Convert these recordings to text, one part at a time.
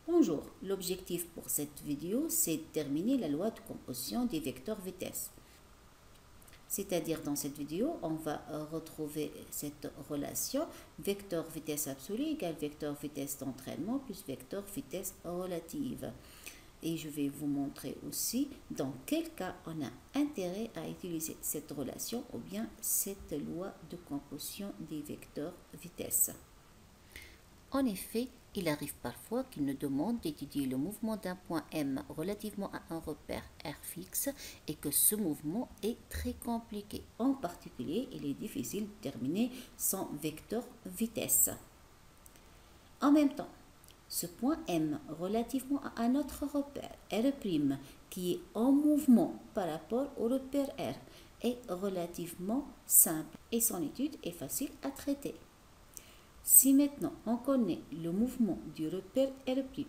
Bonjour, l'objectif pour cette vidéo, c'est de terminer la loi de composition des vecteurs vitesse. C'est-à-dire dans cette vidéo, on va retrouver cette relation vecteur vitesse absolue égale vecteur vitesse d'entraînement plus vecteur vitesse relative. Et je vais vous montrer aussi dans quel cas on a intérêt à utiliser cette relation ou bien cette loi de composition des vecteurs vitesse. En effet, il arrive parfois qu'il nous demande d'étudier le mouvement d'un point M relativement à un repère R fixe et que ce mouvement est très compliqué. En particulier, il est difficile de déterminer son vecteur vitesse. En même temps, ce point M relativement à un autre repère R' qui est en mouvement par rapport au repère R est relativement simple et son étude est facile à traiter. Si maintenant on connaît le mouvement du repère R'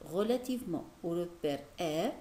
relativement au repère R,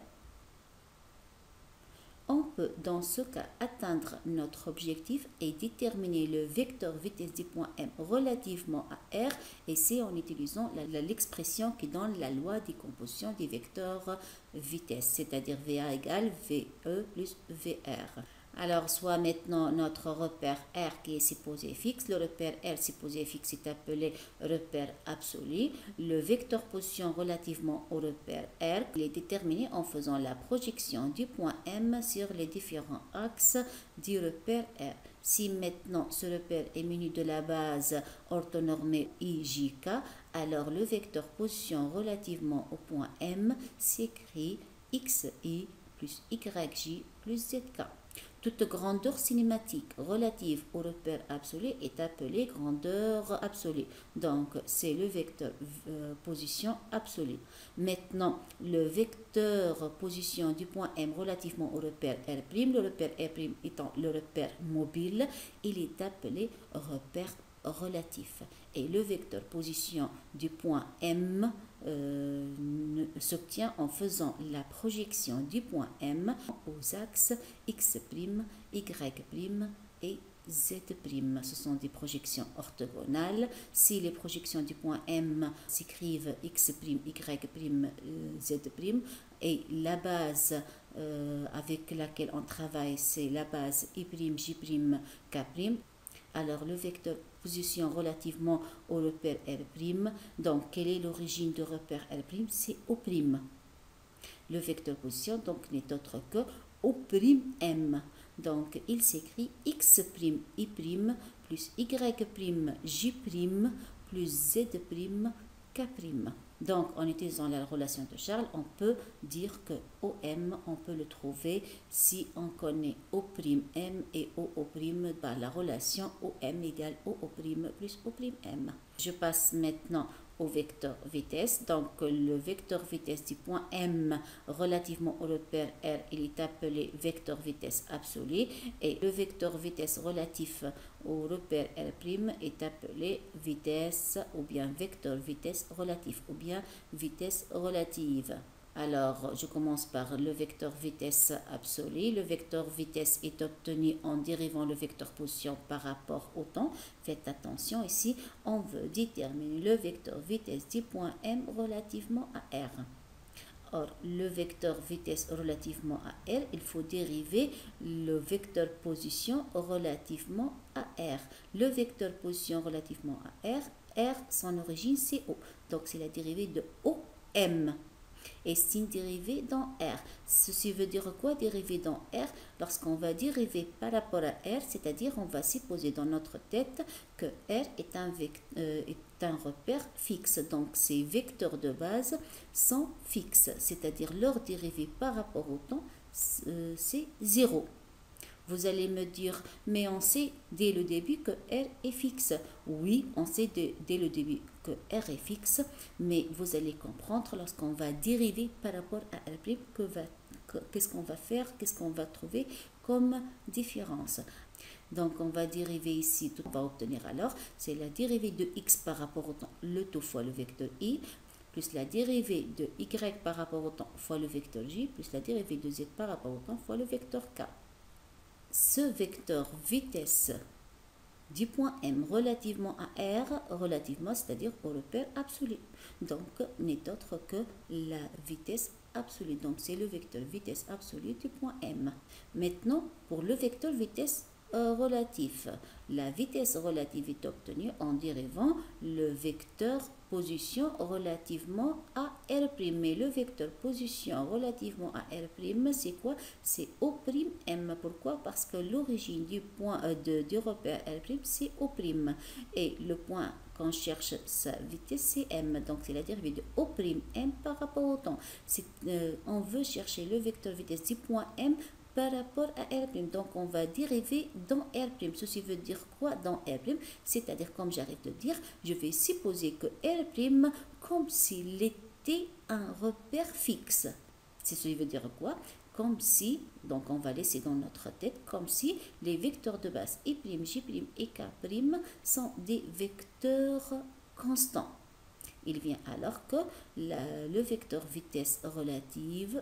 on peut dans ce cas atteindre notre objectif et déterminer le vecteur vitesse du point M relativement à R, et c'est en utilisant l'expression qui donne la loi de composition des vecteurs vitesse, c'est-à-dire VA égale VE plus VR. Alors, soit maintenant notre repère R qui est supposé fixe, le repère R supposé fixe est appelé repère absolu. Le vecteur position relativement au repère R, il est déterminé en faisant la projection du point M sur les différents axes du repère R. Si maintenant ce repère est muni de la base orthonormée IJK, alors le vecteur position relativement au point M s'écrit XI plus YJ plus ZK. Toute grandeur cinématique relative au repère absolu est appelée grandeur absolue. Donc, c'est le vecteur position absolue. Maintenant, le vecteur position du point M relativement au repère R', le repère R' étant le repère mobile, il est appelé repère relatif. Et le vecteur position du point M s'obtient en faisant la projection du point M aux axes X', Y' et Z'. Ce sont des projections orthogonales. Si les projections du point M s'écrivent X', Y', Z', et la base avec laquelle on travaille, c'est la base I', J', K', alors le vecteur position relativement au repère R', donc quelle est l'origine de repère R'? C'est O'. Le vecteur position donc n'est autre que O'M. Donc il s'écrit X', I', plus Y', J', plus Z', K'. Donc, en utilisant la relation de Charles, on peut dire que OM, on peut le trouver si on connaît O'M et OO', la relation OM égale OO' plus O'M. Je passe maintenant au vecteur vitesse. Donc, le vecteur vitesse du point M relativement au repère R, il est appelé vecteur vitesse absolu. Et le vecteur vitesse relatif au repère R' est appelé vitesse ou bien vecteur vitesse relatif ou bien vitesse relative. Alors, je commence par le vecteur vitesse absolu. Le vecteur vitesse est obtenu en dérivant le vecteur position par rapport au temps. Faites attention ici, on veut déterminer le vecteur vitesse du point M relativement à R. Or, le vecteur vitesse relativement à R, il faut dériver le vecteur position relativement à R. Le vecteur position relativement à R, son origine c'est O. Donc, c'est la dérivée de OM. Et c'est une dérivée dans R. Ceci veut dire quoi, dérivée dans R? Lorsqu'on va dériver par rapport à R, c'est-à-dire on va supposer dans notre tête que R est un repère fixe. Donc ces vecteurs de base sont fixes, c'est-à-dire leur dérivée par rapport au temps, c'est 0. Vous allez me dire, mais on sait dès le début que R est fixe. Oui, on sait dès le début que R est fixe, mais vous allez comprendre lorsqu'on va dériver par rapport à R', qu'est-ce qu'on va faire, qu'est-ce qu'on va trouver comme différence. Donc, on va dériver ici, tout va obtenir alors, c'est la dérivée de x par rapport au temps, le tout fois le vecteur i, plus la dérivée de y par rapport au temps fois le vecteur j, plus la dérivée de z par rapport au temps fois le vecteur k. Ce vecteur vitesse du point M relativement à R, relativement, c'est-à-dire au repère absolu. Donc, n'est autre que la vitesse absolue. Donc, c'est le vecteur vitesse absolue du point M. Maintenant, pour le vecteur vitesse relatif, la vitesse relative est obtenue en dérivant le vecteur position relativement à R'. Mais le vecteur position relativement à R', c'est quoi? C'est O'M. Pourquoi? Parce que l'origine du point du repère R', c'est O'M. Et le point qu'on cherche sa vitesse, c'est M. Donc, c'est la dérivée de O'M par rapport au temps. On veut chercher le vecteur vitesse du point M par rapport à R'. Donc, on va dériver dans R'. Ceci veut dire quoi dans R'? C'est-à-dire, comme j'arrête de dire, je vais supposer que R', comme s'il était un repère fixe. Ceci veut dire quoi? Comme si, donc on va laisser dans notre tête, comme si les vecteurs de base I', J' et K' sont des vecteurs constants. Il vient alors que le vecteur vitesse relatif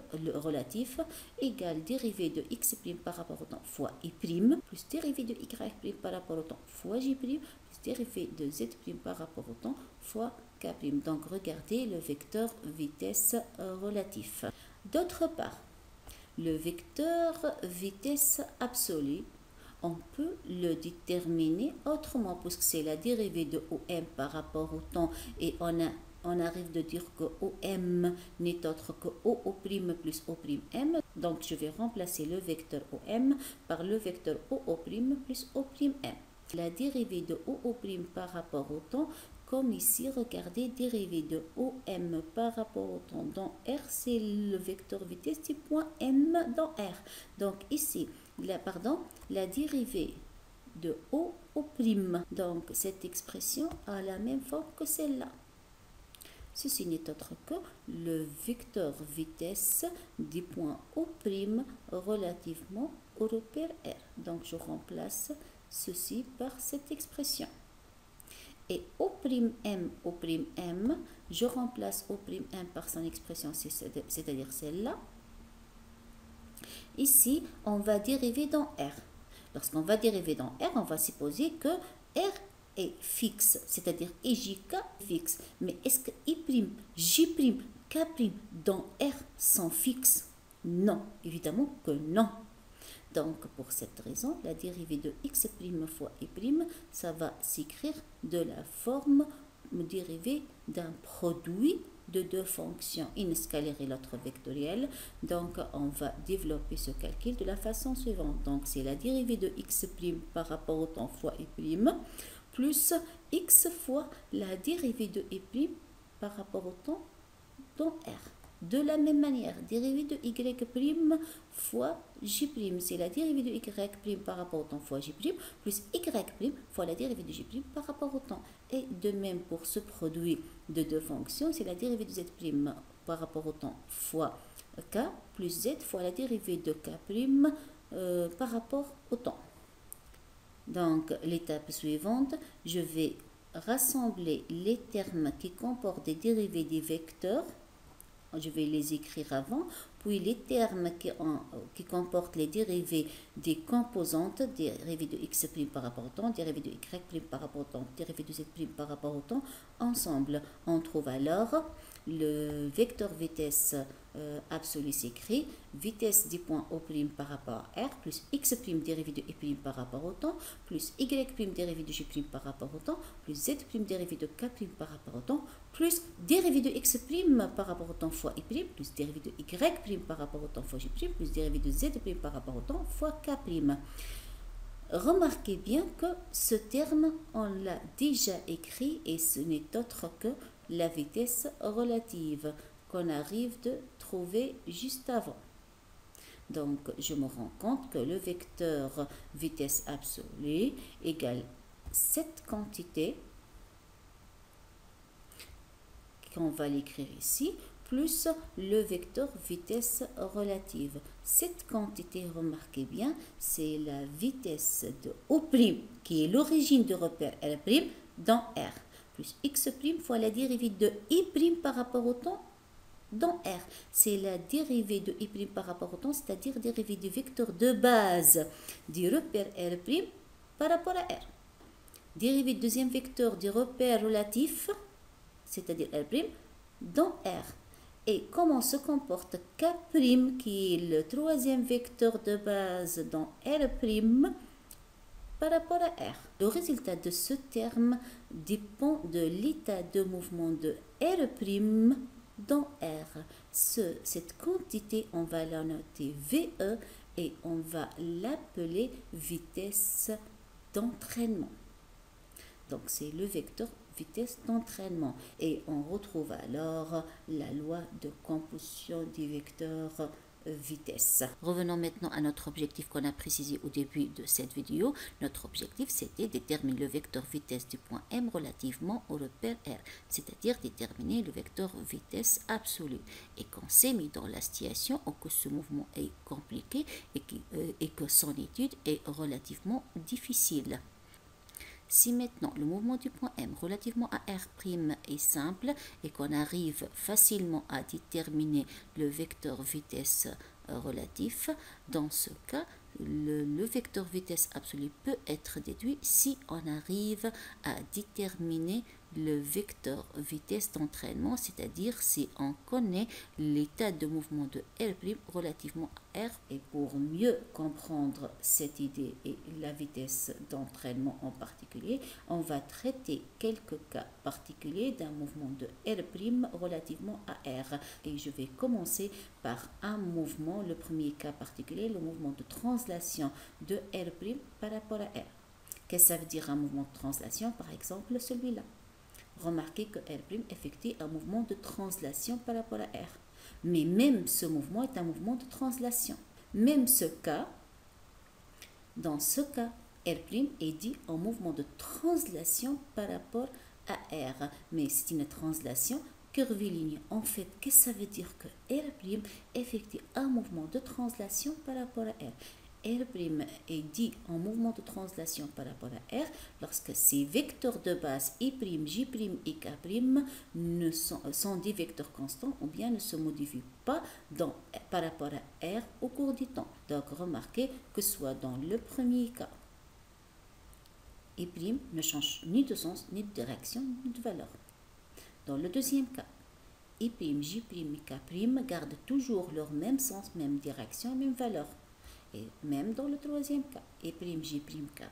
égale dérivée de x' par rapport au temps fois I' plus dérivée de y' par rapport au temps fois J' plus dérivée de z' par rapport au temps fois K'. Donc regardez le vecteur vitesse relatif. D'autre part, le vecteur vitesse absolue, on peut le déterminer autrement, puisque c'est la dérivée de OM par rapport au temps, et on arrive de dire que OM n'est autre que OO' plus O'M. Donc, je vais remplacer le vecteur OM par le vecteur OO' plus O'M. La dérivée de OO' par rapport au temps, comme ici, regardez, dérivée de OM par rapport au temps dans R, c'est le vecteur vitesse du point M dans R. Donc ici, la dérivée de OO'. Donc cette expression a la même forme que celle-là. Ceci n'est autre que le vecteur vitesse du point O' relativement au repère R. Donc je remplace ceci par cette expression. Et O'M, je remplace O'M par son expression, c'est-à-dire celle-là. Ici, on va dériver dans R. Lorsqu'on va dériver dans R, on va supposer que R est fixe, c'est-à-dire EJK fixe. Mais est-ce que I', J', K' dans R sont fixes? Non, évidemment que non. Donc, pour cette raison, la dérivée de x' fois I', ça va s'écrire de la forme dérivée d'un produit de deux fonctions, une scalaire et l'autre vectorielle. Donc, on va développer ce calcul de la façon suivante. Donc, c'est la dérivée de x' par rapport au temps fois I', plus x fois la dérivée de I' par rapport au temps dans R. De la même manière, dérivée de y' fois j', c'est la dérivée de y' par rapport au temps fois j', plus y' fois la dérivée de j' par rapport au temps. Et de même pour ce produit de deux fonctions, c'est la dérivée de z' par rapport au temps fois k, plus z fois la dérivée de k' par rapport au temps. Donc, l'étape suivante, je vais rassembler les termes qui comportent des dérivées des vecteurs. Je vais les écrire avant, puis les termes qui comportent les dérivées des composantes, dérivées de x' par rapport au temps, dérivées de y' par rapport au temps, dérivées de z' par rapport au temps, ensemble. On trouve alors le vecteur vitesse absolu s'écrit vitesse du point O' par rapport à R, plus x' dérivé de I' par rapport au temps, plus y' dérivé de j' par rapport au temps, plus z' dérivé de k' par rapport au temps, plus dérivé de x' par rapport au temps fois I', plus dérivé de y' par rapport au temps fois j', plus dérivé de z' par rapport au temps fois k'. Remarquez bien que ce terme, on l'a déjà écrit et ce n'est autre que la vitesse relative qu'on arrive de trouver juste avant. Donc, je me rends compte que le vecteur vitesse absolue égale cette quantité, qu'on va l'écrire ici, plus le vecteur vitesse relative. Cette quantité, remarquez bien, c'est la vitesse de O', qui est l'origine du repère R' dans R, plus x' fois la dérivée de I' par rapport au temps dans R. C'est la dérivée de I' par rapport au temps, c'est-à-dire dérivée du vecteur de base du repère R' par rapport à R. dérivée du deuxième vecteur du repère relatif, c'est-à-dire R', dans R. Et comment se comporte K', qui est le troisième vecteur de base dans R', par rapport à R. Le résultat de ce terme dépend de l'état de mouvement de R' dans R. Cette quantité, on va la noter VE et on va l'appeler vitesse d'entraînement. Donc c'est le vecteur vitesse d'entraînement. Et on retrouve alors la loi de composition du vecteur vitesse. Revenons maintenant à notre objectif qu'on a précisé au début de cette vidéo. Notre objectif, c'était déterminer le vecteur vitesse du point M relativement au repère R, c'est-à-dire déterminer le vecteur vitesse absolue. Et qu'on s'est mis dans la situation où que ce mouvement est compliqué et que son étude est relativement difficile. Si maintenant le mouvement du point M relativement à R' est simple et qu'on arrive facilement à déterminer le vecteur vitesse relatif, dans ce cas, le vecteur vitesse absolue peut être déduit si on arrive à déterminer le vecteur vitesse d'entraînement, c'est-à-dire si on connaît l'état de mouvement de R' relativement à R. Et pour mieux comprendre cette idée et la vitesse d'entraînement en particulier, on va traiter quelques cas particuliers d'un mouvement de R' relativement à R. Et je vais commencer par un mouvement, le premier cas particulier, le mouvement de translation de R' par rapport à R. Qu'est-ce que ça veut dire un mouvement de translation? Par exemple, celui-là. Remarquez que R' effectue un mouvement de translation par rapport à R. Mais même ce mouvement est un mouvement de translation. Même ce cas, dans ce cas, R' est dit en mouvement de translation par rapport à R. Mais c'est une translation curviligne. En fait, qu'est-ce que ça veut dire que R' effectue un mouvement de translation par rapport à R? R' est dit en mouvement de translation par rapport à R lorsque ces vecteurs de base I', J', et K' sont des vecteurs constants ou bien ne se modifient pas par rapport à R au cours du temps. Donc remarquez que soit dans le premier cas, I' ne change ni de sens, ni de direction, ni de valeur. Dans le deuxième cas, I', J', et K' gardent toujours leur même sens, même direction, même valeur. Et même dans le troisième cas, I', J', K'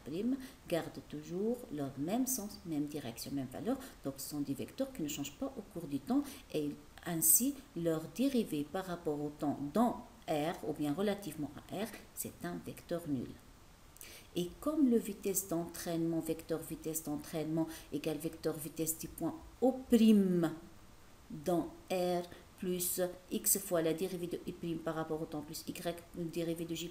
gardent toujours leur même sens, même direction, même valeur. Donc ce sont des vecteurs qui ne changent pas au cours du temps et ainsi leur dérivée par rapport au temps dans R ou bien relativement à R, c'est un vecteur nul. Et comme le vitesse d'entraînement, vecteur vitesse d'entraînement égale vecteur vitesse du point O' dans R plus x fois la dérivée de I' par rapport au temps plus y, dérivée de J'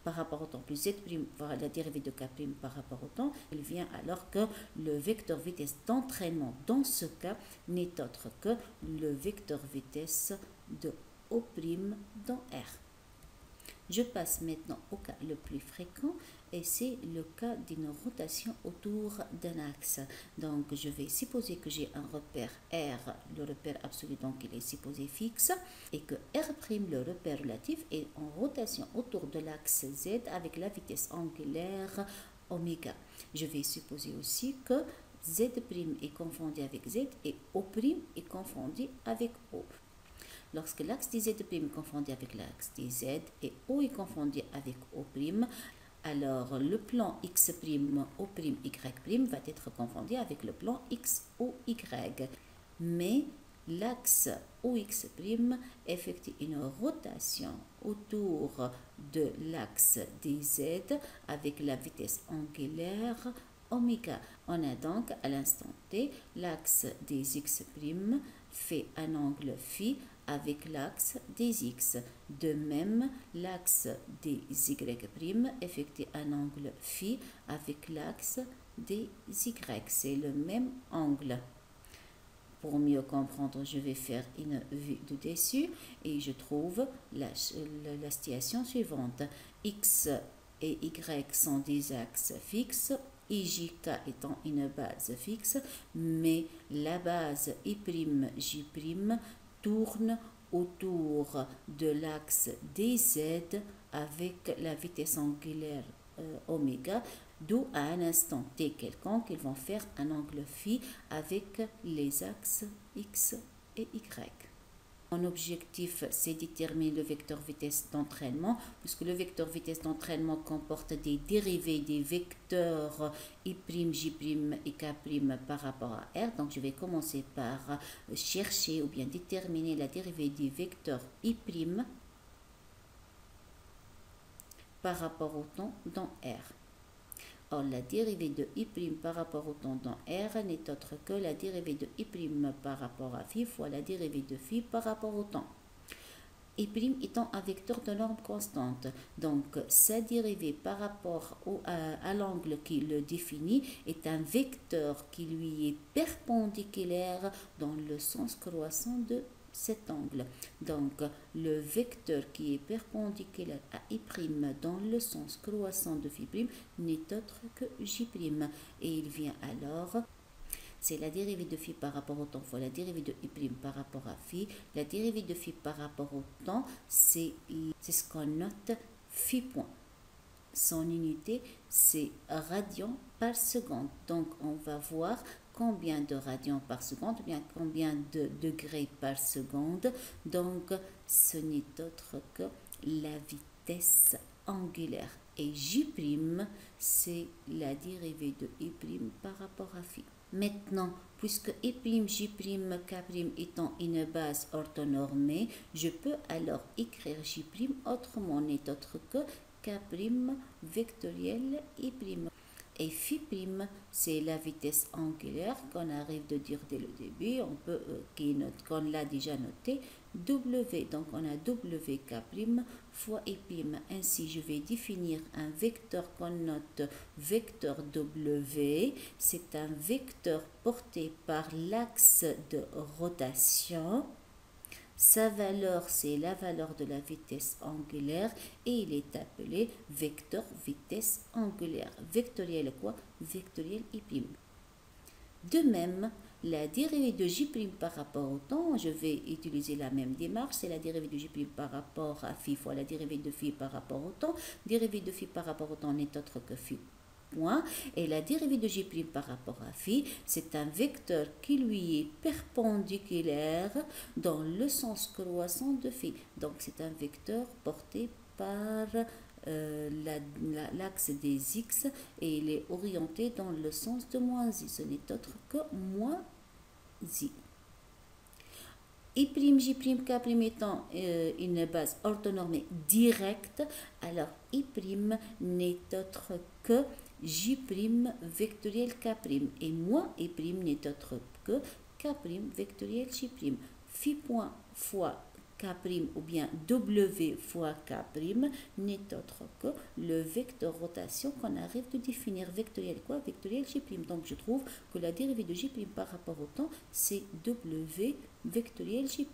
par rapport au temps plus z' fois la dérivée de K' par rapport au temps, il vient alors que le vecteur vitesse d'entraînement dans ce cas n'est autre que le vecteur vitesse de O' dans R. Je passe maintenant au cas le plus fréquent et c'est le cas d'une rotation autour d'un axe. Donc je vais supposer que j'ai un repère R, le repère absolu donc il est supposé fixe, et que R', le repère relatif, est en rotation autour de l'axe Z avec la vitesse angulaire oméga. Je vais supposer aussi que Z' est confondu avec Z et O' est confondu avec O. Lorsque l'axe des Z' est confondu avec l'axe des Z et O est confondu avec O', alors le plan X', O', Y' va être confondu avec le plan X, O, Y. Mais l'axe OX' effectue une rotation autour de l'axe des Z avec la vitesse angulaire oméga. On a donc à l'instant T l'axe des X' fait un angle phi avec l'axe des X. De même, l'axe des Y' effectue un angle phi avec l'axe des Y. C'est le même angle. Pour mieux comprendre, je vais faire une vue de dessus et je trouve la situation suivante. X et Y sont des axes fixes, IJK étant une base fixe, mais la base I', J' tourne autour de l'axe DZ avec la vitesse angulaire oméga, d'où à un instant t quelconque, ils vont faire un angle phi avec les axes x et y. Mon objectif, c'est déterminer le vecteur vitesse d'entraînement, puisque le vecteur vitesse d'entraînement comporte des dérivés des vecteurs I', J', et K' par rapport à R. Donc, je vais commencer par chercher ou bien déterminer la dérivée des vecteurs I' par rapport au temps dans R. Or, la dérivée de I' par rapport au temps dans R n'est autre que la dérivée de I' par rapport à phi fois la dérivée de phi par rapport au temps. I' étant un vecteur de norme constante, donc sa dérivée par rapport à l'angle qui le définit est un vecteur qui lui est perpendiculaire dans le sens croissant de cet angle. Donc, le vecteur qui est perpendiculaire à I' dans le sens croissant de phi' n'est autre que J'. Et il vient alors, c'est la dérivée de phi par rapport au temps fois la dérivée de I' par rapport à phi. La dérivée de phi par rapport au temps, c'est ce qu'on note phi point. Son unité, c'est radian par seconde. Donc, on va voir combien de radians par seconde, ou bien combien de degrés par seconde. Donc, ce n'est autre que la vitesse angulaire. Et J', c'est la dérivée de I' par rapport à phi. Maintenant, puisque I', J', K' étant une base orthonormée, je peux alors écrire J' autrement, n'est autre que K' vectoriel I'. Et phi', c'est la vitesse angulaire qu'on arrive de dire dès le début, qu'on l'a déjà noté, W. Donc, on a WK' fois I'. Ainsi, je vais définir un vecteur qu'on note vecteur W. C'est un vecteur porté par l'axe de rotation. Sa valeur, c'est la valeur de la vitesse angulaire et il est appelé vecteur vitesse angulaire. Vectoriel quoi? Vectoriel I'. De même, la dérivée de J' par rapport au temps, je vais utiliser la même démarche, c'est la dérivée de J' par rapport à phi fois la dérivée de phi par rapport au temps. Dérivée de phi par rapport au temps n'est autre que phi point. Et la dérivée de J' par rapport à phi, c'est un vecteur qui lui est perpendiculaire dans le sens croissant de phi. Donc, c'est un vecteur porté par l'axe des x et il est orienté dans le sens de moins i. Ce n'est autre que moins i. I', J', K' étant une base orthonormée directe, alors I' n'est autre que J' vectoriel K'. Et moins I' n'est autre que K' vectoriel J'. Phi point fois K' ou bien W fois K' n'est autre que le vecteur rotation qu'on arrive de définir. Vectoriel quoi? Vectoriel J'. Donc, je trouve que la dérivée de J' par rapport au temps, c'est W vectoriel J'.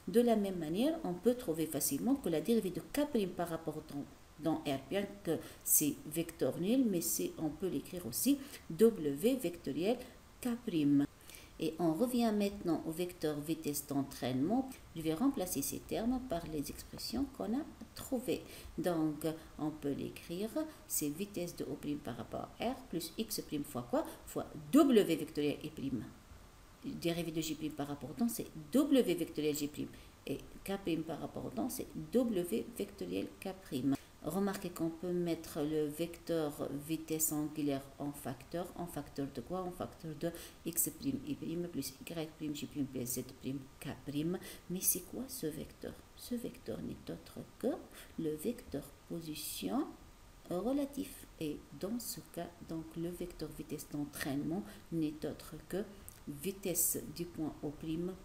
De la même manière, on peut trouver facilement que la dérivée de K' par rapport au temps dans R, bien que c'est vecteur nul, mais on peut l'écrire aussi W vectoriel K'. Et on revient maintenant au vecteur vitesse d'entraînement. Je vais remplacer ces termes par les expressions qu'on a trouvées. Donc, on peut l'écrire, c'est vitesse de O' par rapport à R plus X' fois quoi? Fois W vectoriel I'. Dérivée de J' par rapport au temps, c'est W vectoriel J'. Et K' par rapport au temps, c'est W vectoriel K'. Remarquez qu'on peut mettre le vecteur vitesse angulaire en facteur. En facteur de quoi? En facteur de x', I' plus y', j' plus z', k'. Mais c'est quoi ce vecteur? Ce vecteur n'est autre que le vecteur position relatif. Et dans ce cas, donc le vecteur vitesse d'entraînement n'est autre que vitesse du point O'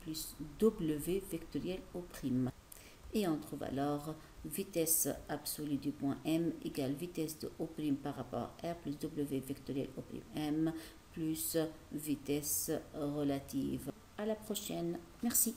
plus W vectoriel O'. Et on trouve alors vitesse absolue du point M égale vitesse de O' par rapport à R plus W vectoriel O', plus vitesse relative. À la prochaine. Merci.